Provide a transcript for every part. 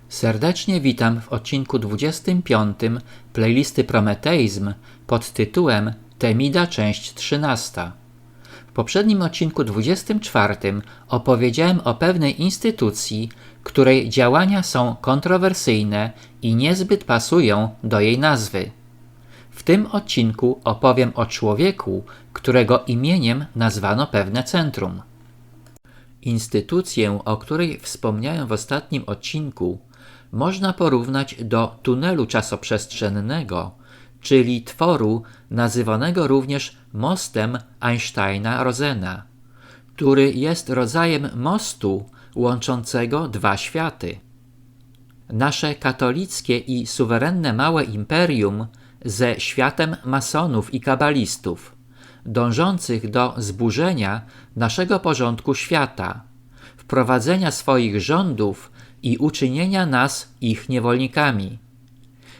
Serdecznie witam w odcinku 25 playlisty Prometeizm pod tytułem Temida część 13. W poprzednim odcinku 24 opowiedziałem o pewnej instytucji, której działania są kontrowersyjne i niezbyt pasują do jej nazwy. W tym odcinku opowiem o człowieku, którego imieniem nazwano pewne centrum. Instytucję, o której wspomniałem w ostatnim odcinku, można porównać do tunelu czasoprzestrzennego, czyli tworu nazywanego również mostem Einsteina-Rosena, który jest rodzajem mostu łączącego dwa światy. Nasze katolickie i suwerenne małe imperium ze światem masonów i kabalistów, dążących do zburzenia naszego porządku świata, wprowadzenia swoich rządów i uczynienia nas ich niewolnikami.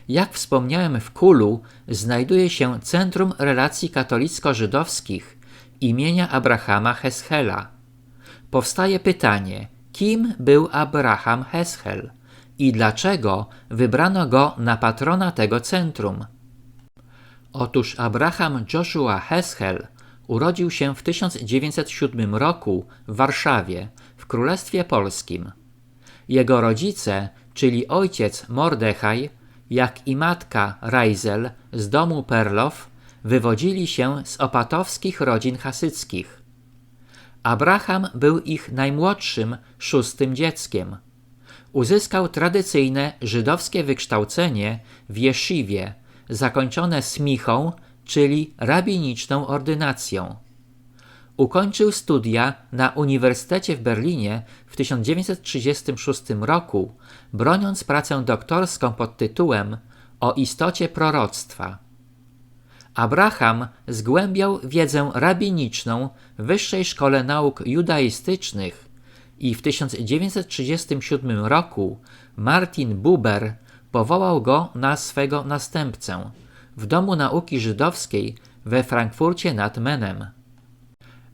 Jak wspomniałem w Kulu, znajduje się Centrum Relacji Katolicko-Żydowskich imienia Abrahama Heschela. Powstaje pytanie, kim był Abraham Heschel i dlaczego wybrano go na patrona tego centrum? Otóż Abraham Joshua Heschel urodził się w 1907 roku w Warszawie, w Królestwie Polskim. Jego rodzice, czyli ojciec Mordechaj, jak i matka Rajzel z domu Perlow, wywodzili się z opatowskich rodzin hasyckich. Abraham był ich najmłodszym, szóstym dzieckiem. Uzyskał tradycyjne żydowskie wykształcenie w jesziwie, zakończone smichą, czyli rabiniczną ordynacją. Ukończył studia na Uniwersytecie w Berlinie w 1936 roku, broniąc pracę doktorską pod tytułem O istocie proroctwa. Abraham zgłębiał wiedzę rabiniczną w Wyższej Szkole Nauk Judaistycznych i w 1937 roku Martin Buber powołał go na swego następcę w Domu Nauki Żydowskiej we Frankfurcie nad Menem.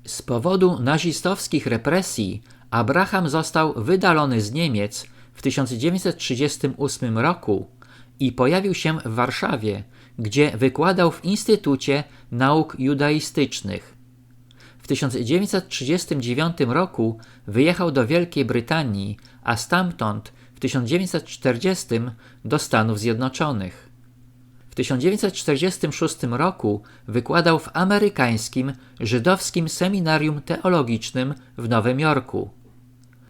Z powodu nazistowskich represji Abraham został wydalony z Niemiec w 1938 roku i pojawił się w Warszawie, gdzie wykładał w Instytucie Nauk Judaistycznych. W 1939 roku wyjechał do Wielkiej Brytanii, a stamtąd w 1940 do Stanów Zjednoczonych. W 1946 roku wykładał w amerykańskim żydowskim seminarium teologicznym w Nowym Jorku.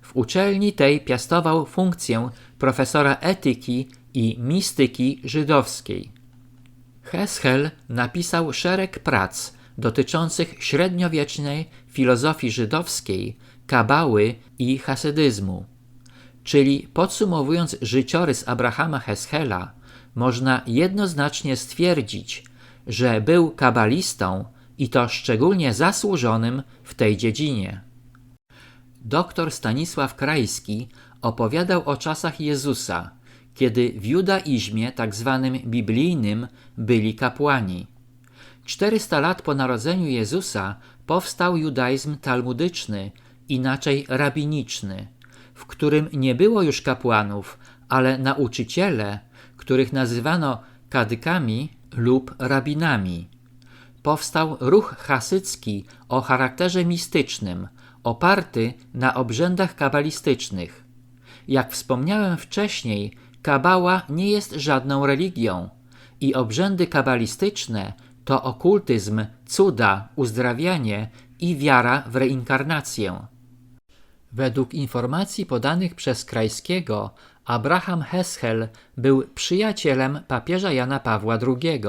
W uczelni tej piastował funkcję profesora etyki i mistyki żydowskiej. Heschel napisał szereg prac dotyczących średniowiecznej filozofii żydowskiej, kabały i hasydyzmu. Czyli podsumowując życiorys Abrahama Heschela, można jednoznacznie stwierdzić, że był kabalistą i to szczególnie zasłużonym w tej dziedzinie. Dr Stanisław Krajski opowiadał o czasach Jezusa, kiedy w judaizmie tzw. biblijnym byli kapłani. 400 lat po narodzeniu Jezusa powstał judaizm talmudyczny, inaczej rabiniczny, w którym nie było już kapłanów, ale nauczyciele, których nazywano kadykami lub rabinami. Powstał ruch hasycki o charakterze mistycznym, oparty na obrzędach kabalistycznych. Jak wspomniałem wcześniej, kabała nie jest żadną religią i obrzędy kabalistyczne to okultyzm, cuda, uzdrawianie i wiara w reinkarnację. Według informacji podanych przez Krajskiego, Abraham Heschel był przyjacielem papieża Jana Pawła II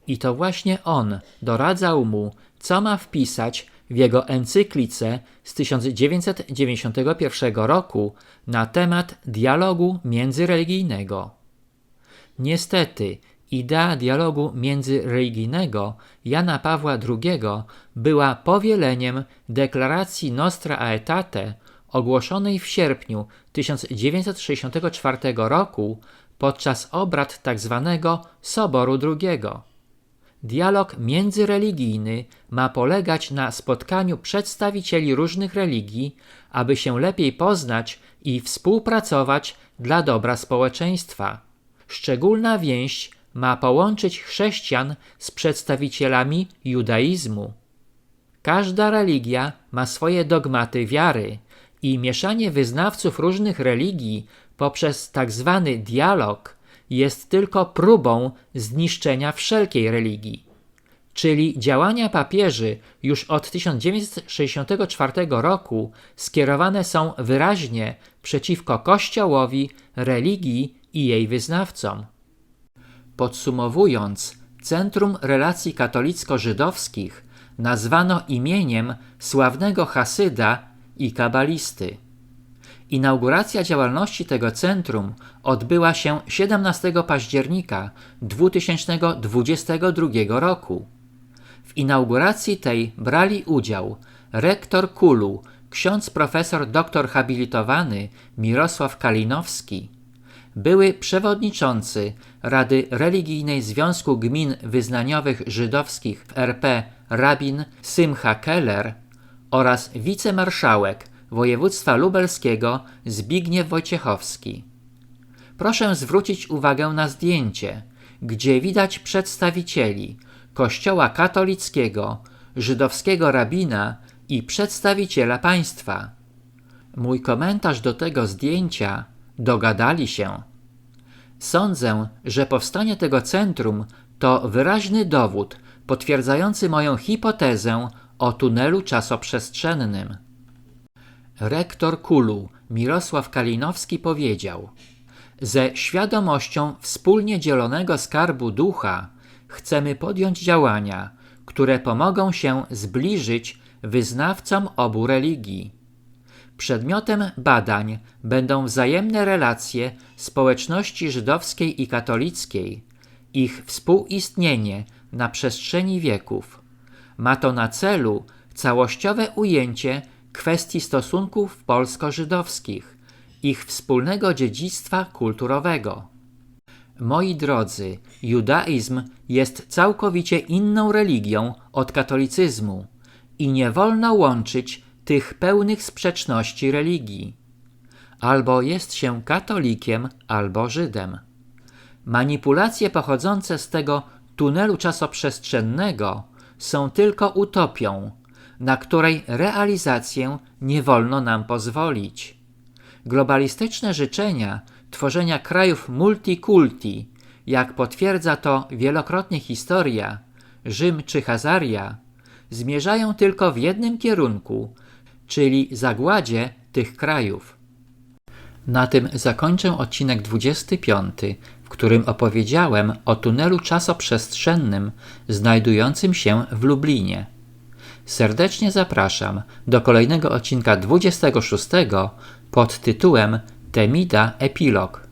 i to właśnie on doradzał mu, co ma wpisać w jego encyklice z 1991 roku na temat dialogu międzyreligijnego. Niestety, idea dialogu międzyreligijnego Jana Pawła II była powieleniem deklaracji Nostra Aetate ogłoszonej w sierpniu 1964 roku podczas obrad tzw. Soboru II. dialog międzyreligijny ma polegać na spotkaniu przedstawicieli różnych religii, aby się lepiej poznać i współpracować dla dobra społeczeństwa. Szczególna więź ma połączyć chrześcijan z przedstawicielami judaizmu. Każda religia ma swoje dogmaty wiary i mieszanie wyznawców różnych religii poprzez tzw. dialog jest tylko próbą zniszczenia wszelkiej religii. Czyli działania papieży już od 1964 roku skierowane są wyraźnie przeciwko Kościołowi, religii i jej wyznawcom. Podsumowując, Centrum Relacji Katolicko-Żydowskich nazwano imieniem sławnego chasyda i kabalisty. Inauguracja działalności tego centrum odbyła się 17 października 2022 roku. W inauguracji tej brali udział rektor KUL-u, ksiądz profesor doktor habilitowany Mirosław Kalinowski, były przewodniczący Rady Religijnej Związku Gmin Wyznaniowych Żydowskich w RP rabin Simcha Keller oraz wicemarszałek województwa lubelskiego Zbigniew Wojciechowski. Proszę zwrócić uwagę na zdjęcie, gdzie widać przedstawicieli Kościoła katolickiego, żydowskiego rabina i przedstawiciela państwa. Mój komentarz do tego zdjęcia: dogadali się. Sądzę, że powstanie tego centrum to wyraźny dowód potwierdzający moją hipotezę o tunelu czasoprzestrzennym. Rektor KUL-u Mirosław Kalinowski powiedział: ze świadomością wspólnie dzielonego skarbu ducha chcemy podjąć działania, które pomogą się zbliżyć wyznawcom obu religii. Przedmiotem badań będą wzajemne relacje społeczności żydowskiej i katolickiej, ich współistnienie na przestrzeni wieków. Ma to na celu całościowe ujęcie kwestii stosunków polsko-żydowskich, ich wspólnego dziedzictwa kulturowego. Moi drodzy, judaizm jest całkowicie inną religią od katolicyzmu i nie wolno łączyć tych pełnych sprzeczności religii. Albo jest się katolikiem, albo Żydem. Manipulacje pochodzące z tego tunelu czasoprzestrzennego są tylko utopią, na której realizację nie wolno nam pozwolić. Globalistyczne życzenia tworzenia krajów multikulti, jak potwierdza to wielokrotnie historia, Rzym czy Chazaria, zmierzają tylko w jednym kierunku, czyli zagładzie tych krajów. Na tym zakończę odcinek 25, w którym opowiedziałem o tunelu czasoprzestrzennym znajdującym się w Lublinie. Serdecznie zapraszam do kolejnego odcinka 26 pod tytułem Temida Epilog.